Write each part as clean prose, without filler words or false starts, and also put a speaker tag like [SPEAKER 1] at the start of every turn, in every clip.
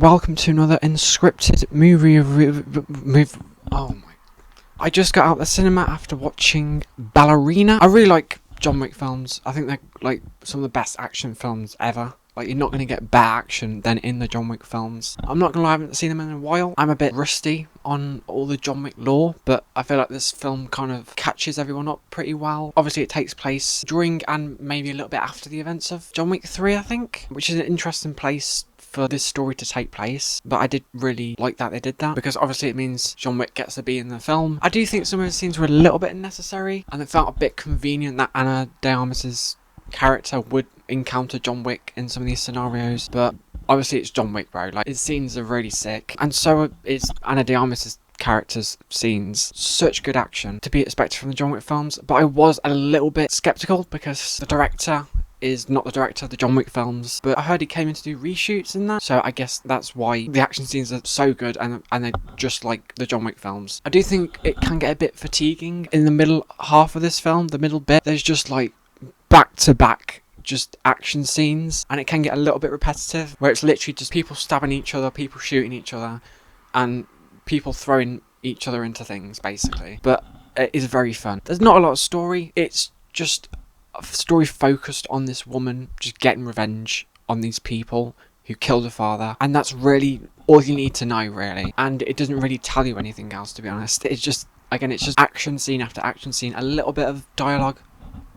[SPEAKER 1] Welcome to another unscripted movie review. Oh my! I just got out the cinema after watching Ballerina. I really like John Wick films. I think they're like some of the best action films ever. Like, you're not going to get better action than in the John Wick films. I'm not going to lie, I haven't seen them in a while. I'm a bit rusty on all the John Wick lore, but I feel like this film kind of catches everyone up pretty well. Obviously, it takes place during and maybe a little bit after the events of John Wick 3, I think, which is an interesting place for this story to take place. But I did really like that they did that, because obviously it means John Wick gets to be in the film. I do think some of the scenes were a little bit unnecessary, and it felt a bit convenient that Ana de Armas's character would encounter John Wick in some of these scenarios, but obviously it's John Wick, bro. Like, his scenes are really sick, and so is Ana de Armas's character's scenes. Such good action to be expected from the John Wick films, but I was a little bit skeptical because the director is not the director of the John Wick films, but I heard he came in to do reshoots in that, so I guess that's why the action scenes are so good and they're just like the John Wick films. I do think it can get a bit fatiguing in the middle half of this film, the middle bit. There's just like back-to-back just action scenes, and it can get a little bit repetitive, where it's literally just people stabbing each other, people shooting each other, and people throwing each other into things, basically. But it is very fun. There's not a lot of story. It's just a story focused on this woman just getting revenge on these people who killed her father, and that's really all you need to know, really. And it doesn't really tell you anything else, to be honest. It's just, again, it's just action scene after action scene, a little bit of dialogue,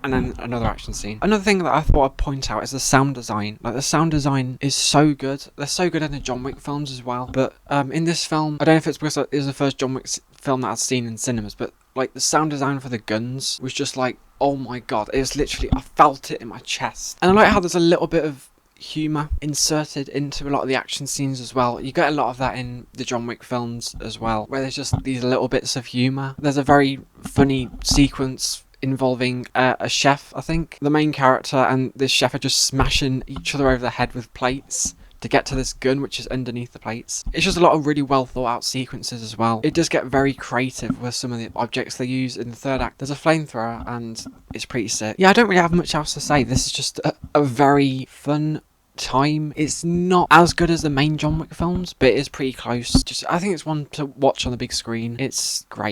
[SPEAKER 1] and then another action scene. Another thing that I thought I'd point out is the sound design. Like, the sound design is so good. They're so good in the John Wick films as well. But in this film, I don't know if it's because it was the first John Wick film that I've seen in cinemas, but like, the sound design for the guns was just like, oh my god. It was literally, I felt it in my chest. And I like how there's a little bit of humour inserted into a lot of the action scenes as well. You get a lot of that in the John Wick films as well, where there's just these little bits of humour. There's a very funny sequence involving a chef, I think. The main character and this chef are just smashing each other over the head with plates to get to this gun which is underneath the plates. It's just a lot of really well thought out sequences as well. It does get very creative with some of the objects they use in the third act. There's a flamethrower and it's pretty sick. Yeah, I don't really have much else to say. This is just a very fun time. It's not as good as the main John Wick films, but it is pretty close. I think it's one to watch on the big screen. It's great.